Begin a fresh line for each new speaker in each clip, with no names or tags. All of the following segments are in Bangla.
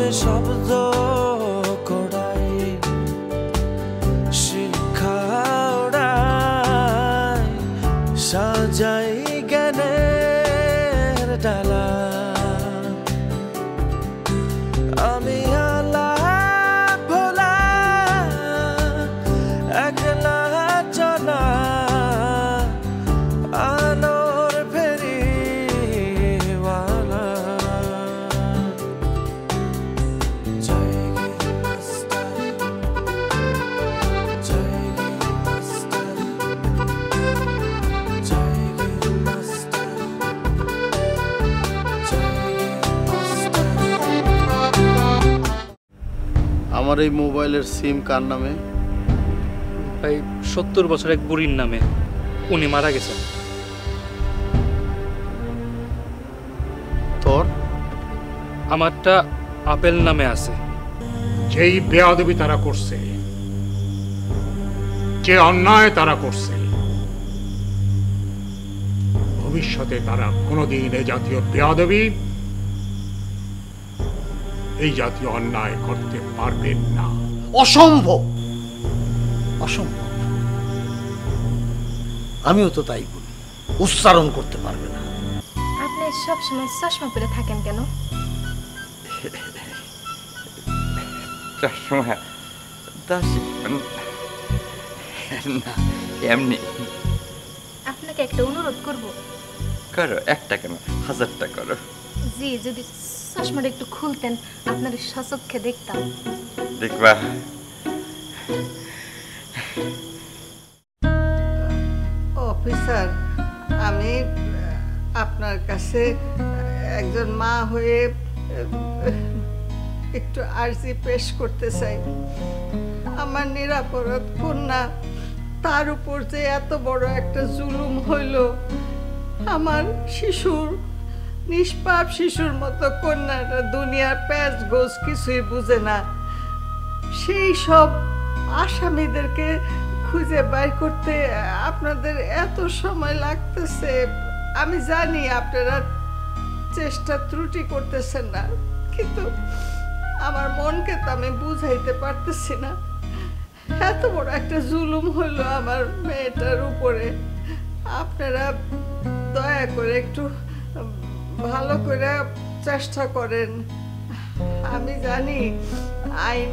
নীরবে শব্দ করাই শিক্ষা ওড়াই সাজাই জ্ঞানের ডালা আমি আলা ভোলা একলা চলা আলোর ফেরিওয়ালা জায়গি মাস্টার জায়গি মাস্টার জায়গি মাস্টার জায়গি মাস্টার।
আমার এই মোবাইলের সিম কার নামে?
ভাই 70 বছর এক বুড়ির নামে, উনি মারা গেছেন।
তোর?
আমারটা আপেল নামে আছে।
যেই বেয়াদবি তারা করছে, যে অন্যায় তারা করছে, ভবিষ্যতে তারা কোনোদিন এই জাতীয় বেয়াদবি, এই জাতীয় অন্যায় করতে পারবেন না।
অসম্ভব, অসম্ভব। আমিও তো তাই বলি, উচ্চারণ করতে পারবে না।
আপনি সব সময় চশমা পরে থাকেন কেন?
চশমা না, এমনি।
আপনাকে একটা অনুরোধ করব।
করো, একটা কেন, 1000টা করো।
জি, যদি চশমাটা একটু খুলতেন, আপনার সচক্ষে দেখতাম।
দেখবা?
অফিসার, আমি আপনার কাছে একজন মা হয়ে একটু আর্জি পেশ করতে চাই। আমার নিরাপরাধ কন্যা, তার উপর যে এত বড় একটা জুলুম হইল, আমার শিশুর, নিষ্পাপ শিশুর মতো কন্যাটা দুনিয়ার প্যাঁচ গোছ কিছুই বুঝে না। সেই সব আসামিদেরকে খুঁজে বাইর করতে আপনাদের এত সময় লাগতেছে। আমি জানি আপনারা চেষ্টা ত্রুটি করতেছেন না, কিন্তু আমার মনকে তো আমি বুঝাইতে পারতেছি না। এত বড় একটা জুলুম হলো আমার মেয়েটার উপরে। আপনারা দয়া করে একটু ভালো করে চেষ্টা করেন। আমি জানি আইন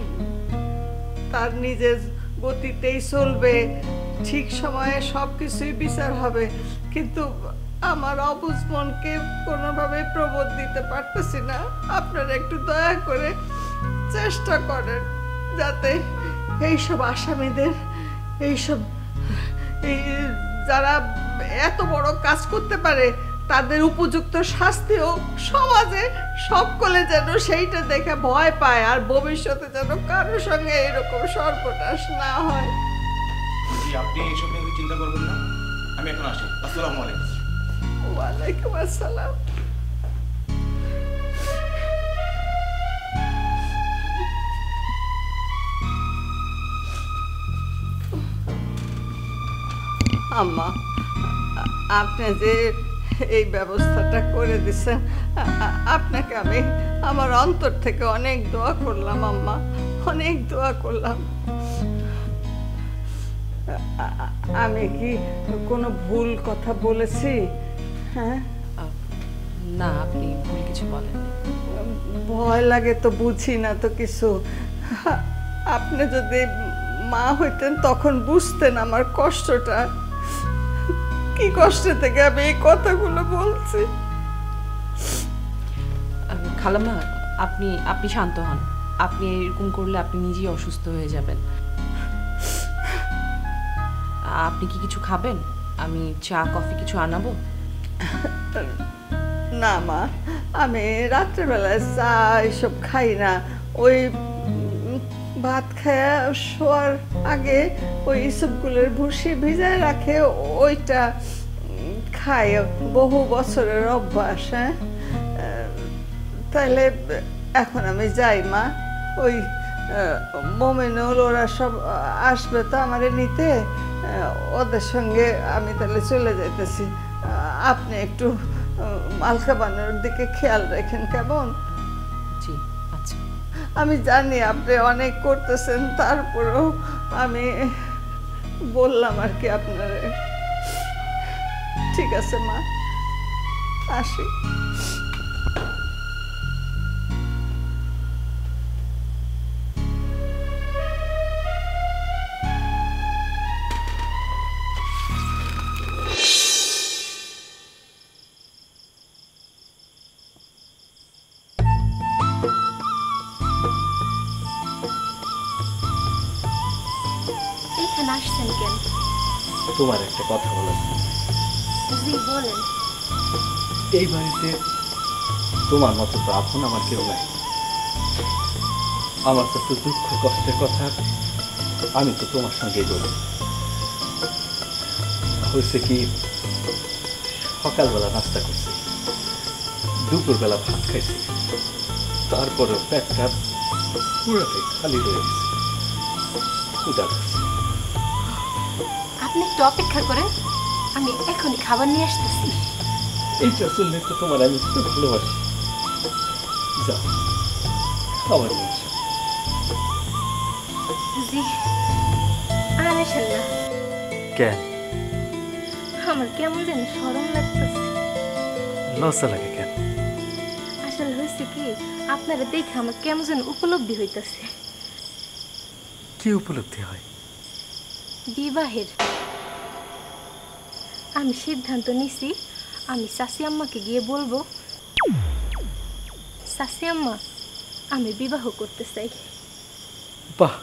তার নিজের গতিতেই চলবে, ঠিক সময়ে সব কিছুই বিচার হবে, কিন্তু আমার অবুঝ মনকে কোনোভাবে প্রবোধ দিতে পারতেছি না। আপনারা একটু দয়া করে চেষ্টা করেন যাতে এইসব আসামিদের, এইসব যারা এত বড় কাজ করতে পারে, তাদের উপযুক্ত শাস্তিও সমাজে সকলে যেন সেইটা দেখে ভয় পায়, আর ভবিষ্যতে যেন কারোর সঙ্গে এরকম সর্বনাশ না হয়।
আপনি এইসব নিয়ে চিন্তা করবেন না, আমি এখন আসি। আসসালামু আলাইকুম।
ওয়ালাইকুম আসসালাম। আম্মা, আপনি যে এই ব্যবস্থাটা করে দিচ্ছেন, আপনাকে আমি আমার অন্তর থেকে অনেক দোয়া করলাম আম্মা, অনেক দোয়া করলাম। আমি কি কোনো ভুল কথা বলেছি? হ্যাঁ
না, আপনি ভুল কিছু বলেন।
ভয় লাগে তো বুঝি না তো কিছু। আপনি যদি মা হইতেন তখন বুঝতেন আমার কষ্টটা, কি কষ্ট থেকে আমি এই কথাগুলো বলছি।
খালাম্মা, আপনি শান্ত হন। আপনি এরকম করলে আপনি নিজেই অসুস্থ হয়ে যাবেন। আপনি কি কিছু খাবেন? আমি চা কফি কিছু আনাবো?
না মা, আমি রাত্রেবেলায় চা এসব খাই না। ওই ভাত খায়া শোয়ার আগে ওই ইসবগুলোর ভুসি ভিজায় রাখে, ওইটা খাই, বহু বছরের অভ্যাস। হ্যাঁ, তাহলে এখন আমি যাই মা। ওই মোমেনুল ওরা সব আসবে তো আমারে নিতে, ওদের সঙ্গে আমি তাহলে চলে যাইতেছি। আপনি একটু মালকা বানানোর দিকে খেয়াল রাখেন, কেমন?
জি আচ্ছা।
আমি জানি আপনি অনেক করতেছেন, তারপরেও আমি বললাম আর কি আপনারে। ঠিক আছে মা, আসি।
এইখানে আসছেন কেন?
তোমার একটা কথা বলা ছিল।
জি বলেন।
এই বাড়িতে তোমার মতো তো আপন আমার কেউ নাই। আমার কত দুঃখ কষ্টের কথা আমি তো তোমার সঙ্গেই বলি। হয়েছে কি, সকালবেলা নাস্তা করছি, দুপুরবেলা ভাত খাইছি, তারপরে পেটটা পুরোটাই খালি রয়ে গেছে। ক্ষুধা লাগছে।
আপনি একটু অপেক্ষা করেন, আমি এখনই খাবার নিয়ে আসতেছি।
এইটা শুনলে তো তোমার আমি খুব ভালোবাসি। যাও, খাবার নিয়ে এসো।
জি, আর আসেন না।
কেন?
আমার কেমন যেন শরম লাগতেছে।
লজ্জা লাগে কেন?
আসলে হয়েছে কি, আপনারা দেখে আমার কেমন যেন উপলব্ধি হইতেছে।
কি উপলব্ধি হয়?
বিবাহের। আমি সিদ্ধান্ত নিছি, আমি চাচি আম্মাকে গিয়ে বলবো, চাচি আম্মা আমি বিবাহ করতে চাই।
বাহ,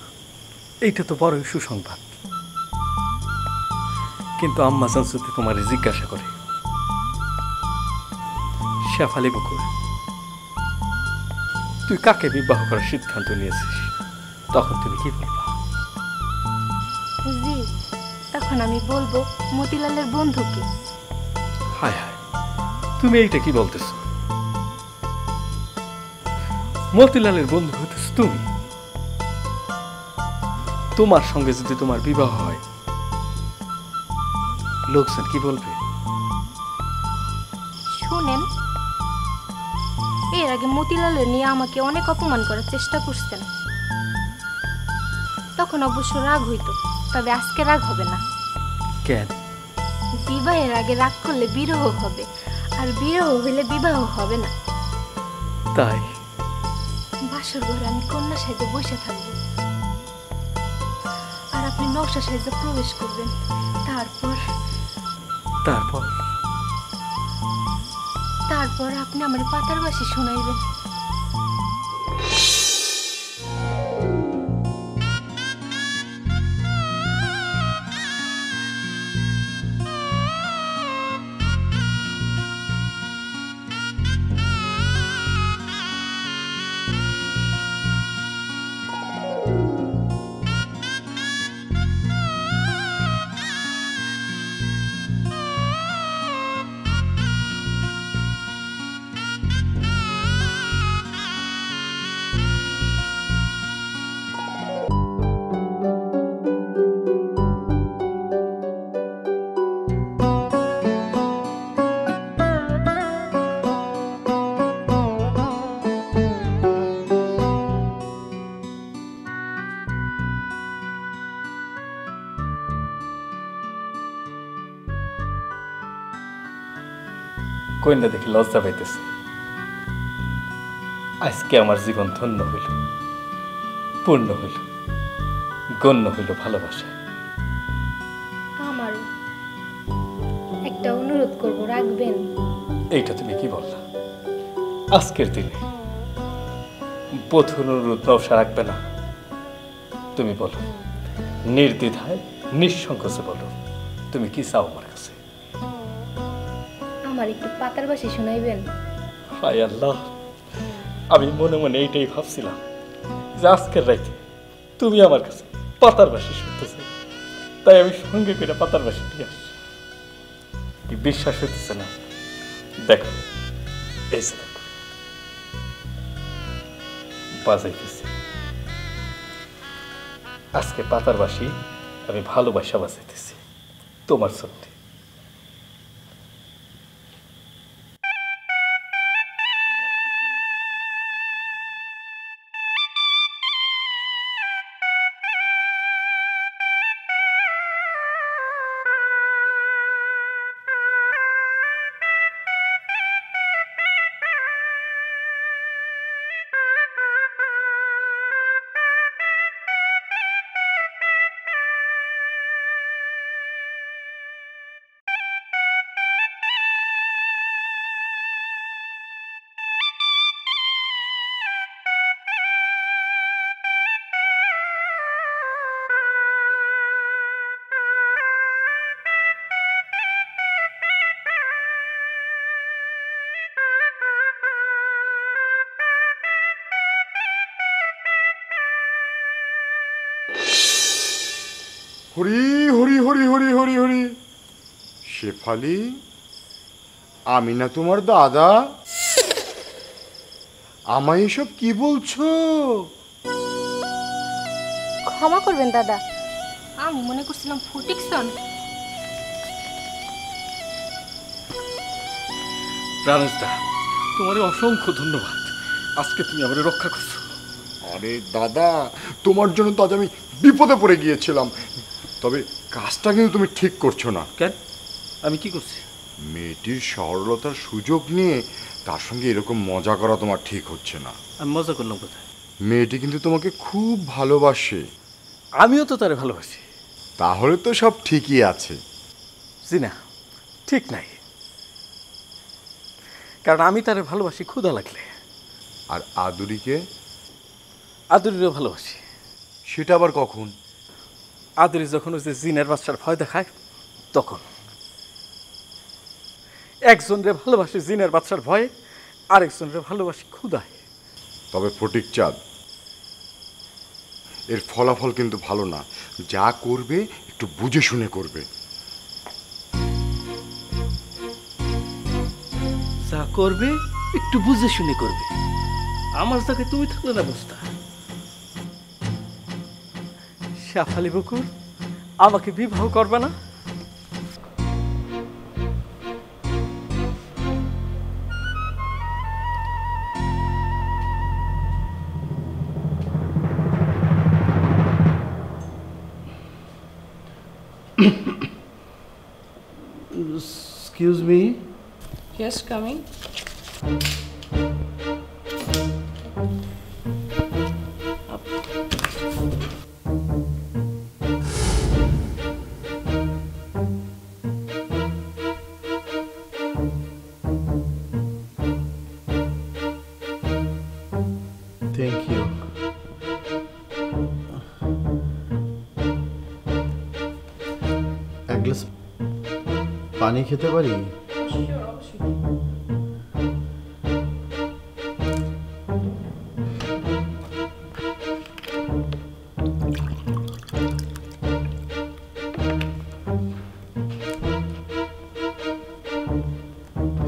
এইটা তো বড়ই সুসংবাদ। কিন্তু আম্মা জান যদি তোমার জিজ্ঞাসা করে, শেফালি বকুল তুই কাকে বিবাহ করার সিদ্ধান্ত নিয়েছিস, তখন তুমি কি বলবা?
জি, তখন আমি বলবো মতিলালের বন্ধুকে।
হায় হায়, তুমি এইটা কি বলতেছ? মতিলালের বন্ধু হতেছ তুমি? তোমার সঙ্গে যদি তোমার বিবাহ হয়, লোকজন কি বলবে?
শুনেন, এর আগে মতিলালের নিয়ে আমাকে অনেক অপমান করার চেষ্টা করছেন। তখন অবশ্য রাগ হইতো, তবে আজকে রাগ হবে না।
কেন?
বিবাহের আগে রাগ করলে বিরহ হবে, আর বিরহ হইলে বিবাহ হবে না।
তাই?
বাসর ঘরে আমি কন্যা সাইজে বসে থাকবো, আর আপনি নকশা সাইজে প্রবেশ করবেন। তারপর
তারপর
তারপর আপনি আমার পাতার বাসি শোনাইবেন।
কন্যা দেখে লজ্জা পাইতেছে। আজকে আমার জীবন ধন্য হইল, পূর্ণ হইল, গণ্য হইল ভালোবাসা।
আমার একটা অনুরোধ করব, রাখবেন?
এইটা তুমি কি বললা? আজকের দিনে বধূর অনুরোধ নওশা রাখবে না? তুমি বলো, নির্দ্বিধায় নিঃসংকোচে বলো, তুমি কি চাও আমার কাছে?
আমার একটু পাতার বাসি শোনাইবেন?
হায় আল্লাহ, আমি মনে মনে এইটাই ভাবছিলাম যে আজকের রাইতে তুমি আমার কাছে পাতার বাসি শুনতেছে, তাই আমি সঙ্গে করে পাতার বাসি নিয়ে আসছি। কি বিশ্বাস হইতেছে না? দেখো, এই যে দেখো, বাজাইতেছি। আজকে পাতার বাসি আমি ভালোবাসা বাজাইতেছি তোমার সত্যি।
হরি হরি হরি হরি হরি হরি, শেফালি, আমি না তোমার দাদা? আমায় এসব কি বলছো?
ক্ষমা করবেন দাদা, আমি মনে করছিলাম ফটিকসন।
প্রাণেশদা, তোমার অসংখ্য ধন্যবাদ, আজকে তুমি আমাকে রক্ষা করছো।
আরে দাদা, তোমার জন্য তো আজ আমি বিপদে পড়ে গিয়েছিলাম, তবে কাজটা কিন্তু তুমি ঠিক করছো না।
কেন? আমি কি করছি?
মেয়েটির সরলতার সুযোগ নিয়ে তার সঙ্গে এরকম মজা করা তোমার ঠিক হচ্ছে না।
আমি মজা করলাম কোথায়?
মেয়েটি কিন্তু তোমাকে খুব ভালোবাসে।
আমিও তো তারে ভালোবাসি।
তাহলে তো সব ঠিকই আছে।
জি না, ঠিক নাই, কারণ আমি তারে ভালোবাসি ক্ষুধা লাগলে।
আর আদুরিকে?
আদুরিরও ভালোবাসি।
সেটা আবার কখন?
আদুরি যখন ওই যে জিনের বাচ্চার ভয় দেখায় তখন। একজনরে ভালোবাসি জিনের বাচ্চার ভয়ে, আরেকজনরে ভালোবাসি ক্ষুধায়।
তবে ফটিক চাঁদ, এর ফলাফল কিন্তু ভালো না। যা করবে একটু বুঝে শুনে করবে।
যা করবে একটু বুঝে শুনে করবে। আমার জায়গায় তুমি থাকলে না বুঝতা। শেফালি বকুর আমাকে বিবাহ করবে না?
Excuse me.
Yes, coming.
Thank you. এক গ্লাস পানি খেতে পারি?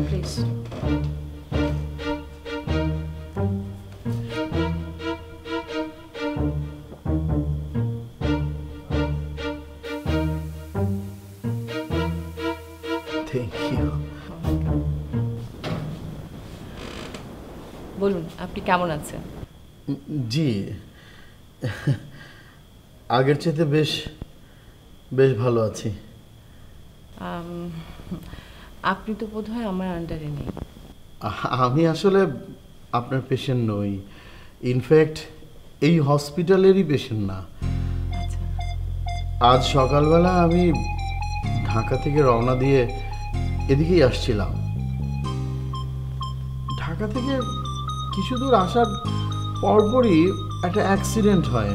Please.
Thank you.
বলুন, আপনি কেমন আছেন?
জি, আগের চেয়ে বেশ বেশ ভালো আছি।
আপনি তো বোধহয় আমার আন্ডারে নেই।
আমি আসলে আপনার পেশেন্ট নই, ইনফ্যাক্ট এই হসপিটালেরই পেশেন্ট না। আজ সকালবেলা আমি ঢাকা থেকে রওনা দিয়ে এদিকেই আসছিলাম। ঢাকা থেকে কিছু দূর আসার পরপরই একটা অ্যাক্সিডেন্ট হয়।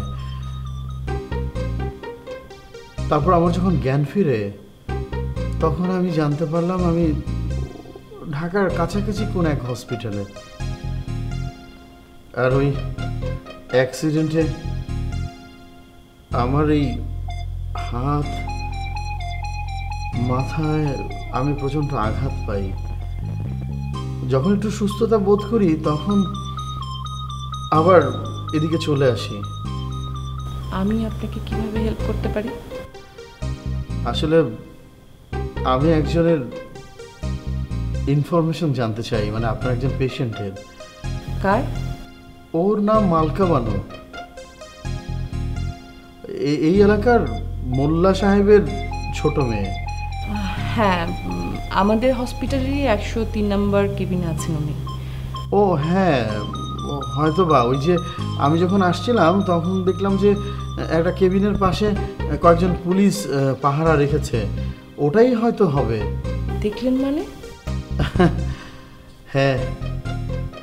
তারপর আমার যখন জ্ঞান ফিরে তখন আমি জানতে পারলাম আমি ঢাকার কাছাকাছি কোন এক হসপিটালে। আর ওই অ্যাক্সিডেন্টে আমার এই হাত, মাথায় আমি প্রচণ্ড আঘাত পাই। যখন একটু সুস্থতা বোধ করি তখন আবার এদিকে চলে আসি।
আমি আপনাকে কিভাবে হেল্প করতে পারি?
আসলে আমি একজনের ইনফরমেশন জানতে চাই, মানে আপনার একজন পেশেন্টের।
কার?
ওর নাম মালকা বানু। এই এলাকার মোল্লা সাহেবের ছোট মেয়ে।
হ্যাঁ, আমাদের হসপিটালেরই 103 নম্বর কেবিনে আছেন উনি।
ও হ্যাঁ, হয়তো বা ওই যে আমি যখন আসছিলাম তখন দেখলাম যে একটা কেবিনের পাশে কয়েকজন পুলিশ পাহারা রেখেছে। ওটাই হয়তো হবে।
দেখলেন মানে?
হ্যাঁ,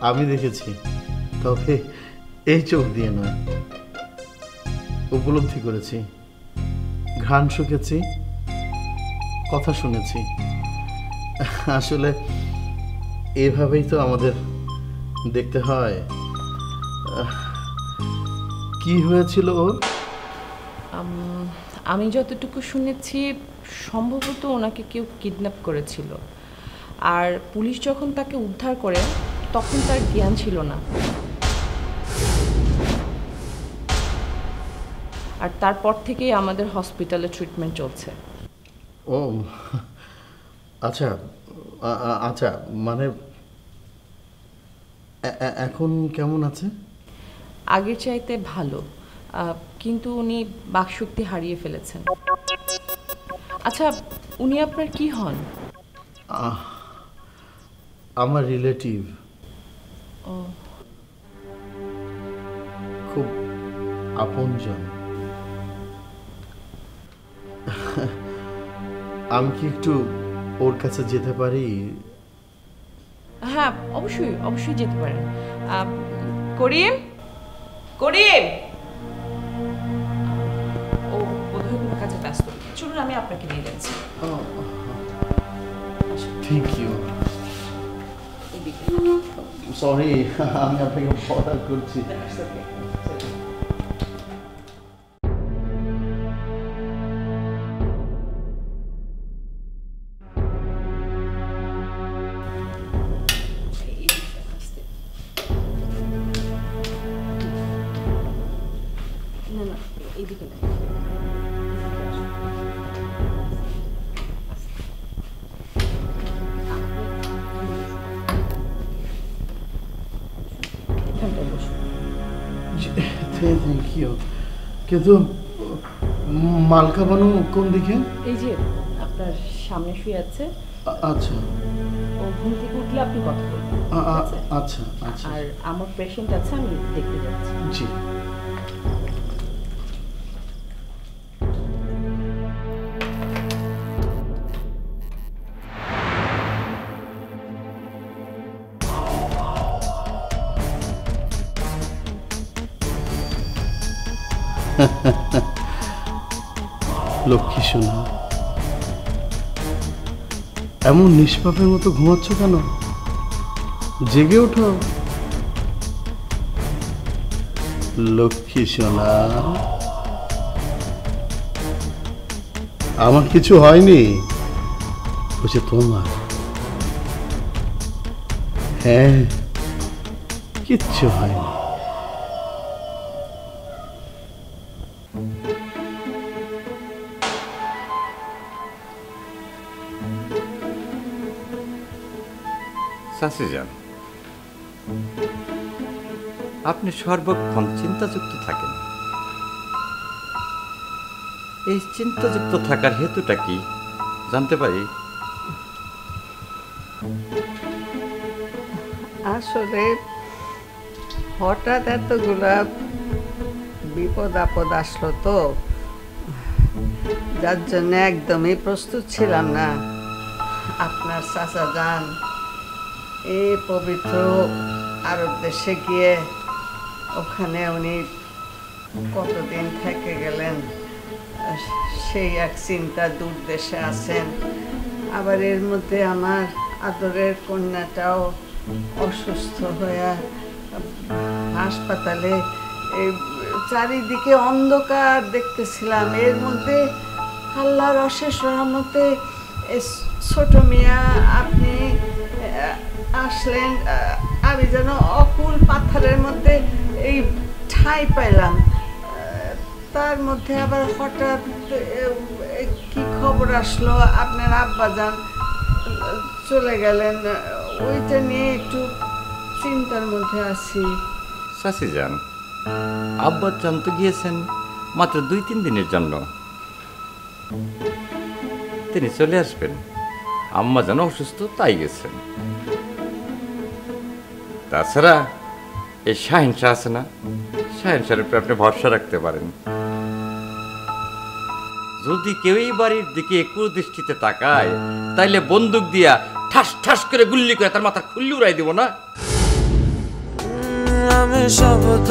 আমি দেখেছি, তবে এই চোখ দিয়ে নয়। উপলব্ধি করেছি, ঘ্রাণ শুকেছি, কথা শুনেছি। আসলে এভাবেই তো আমাদের দেখতে হয়। কি হয়েছিল ওর?
আমি যতটুকু শুনেছি সম্ভবত ওনাকে কেউ কিডন্যাপ করেছিল, আর পুলিশ যখন তাকে উদ্ধার করে তখন তার জ্ঞান ছিল না, আর তারপর থেকেই আমাদের হসপিটালে ট্রিটমেন্ট চলছে।
ও আচ্ছা আচ্ছা, মানে এখন কেমন আছে?
আগের চাইতে ভালো, কিন্তু উনি বাকশক্তি হারিয়ে ফেলেছেন। আচ্ছা, উনি আপনার কি হন?
আমার রিলেটিভ,
ও
খুব আপনজন। আমি কি একটু ওর কাছে যেতে পারি?
হ্যাঁ, অবশ্যই অবশ্যই যেতে পারেন। করিম, করিম, ও বোধহয় কোনো কাজে ব্যস্ত। চলুন, আমি আপনাকে নিয়ে যাচ্ছি।
Thank you. সরি, আমি আপনাকে বর্ডার করছি।
না না, এইদিকে না।
Thank you. কিন্তু মালকা বানু কোন দিকে?
এই যে আপনার সামনে শুয়ে আছে।
আচ্ছা,
ও ঘুম থেকে উঠলে আপনি কথা বলবেন।
আচ্ছা আচ্ছা।
আর আমার পেশেন্ট আছে, আমি দেখতে যাচ্ছি।
জি। লক্ষ্মী সোনা, এমন নিষ্পাপের মতো ঘুমাচ্ছ কেন? জেগে ওঠো লক্ষ্মী সোনা। আমার কিছু হয়নি, বলছে তোমার। হ্যাঁ, কিচ্ছু হয়নি।
চাচি যান, আপনি সর্বক্ষণ চিন্তাযুক্ত থাকেন। এই চিন্তাযুক্ত থাকার হেতুটা কি জানতে পারি?
আসলে হঠাৎ এতগুলা বিপদ আপদ আসলো তো, যার জন্য একদমই প্রস্তুত ছিলাম না। আপনার চাচা যান এই পবিত্র আরব দেশে গিয়ে ওখানে উনি কতদিন থেকে গেলেন, সেই এক চিন্তা, দূর দেশে আছেন। আবার এর মধ্যে আমার আদরের কন্যাটাও অসুস্থ হয়ে হাসপাতালে। এই চারিদিকে অন্ধকার দেখতেছিলাম, এর মধ্যে আল্লাহর অশেষ রহমতে ছোট মিয়া আপনি আসলেন। আমি যেন অকুল পাথরের মধ্যে এই ঠাঁই পাইলাম। তার মধ্যে আবার হঠাৎ কি খবর আসলো, আপনার আব্বাজান চলে গেলেন, ওইটা নিয়ে একটু চিন্তার মধ্যে আছি।
চাচি যান, আব্বাজান তো গিয়েছেন মাত্র 2-3 দিনের জন্য, তিনি চলে আসবেন। আম্মা যেন অসুস্থ, তাই গেছেন। তাছাড়া এই শাহিন শাহ আছে না, শাহিন শাহের উপরে আপনি ভরসা রাখতে পারেন। যদি কেউ এই বাড়ির দিকে কুদৃষ্টিতে তাকায়, তাইলে বন্দুক দিয়া ঠাস ঠাস করে গুল্লি করে তার মাথা খুল্লি উড়াই দিব না।
আমি শব্দ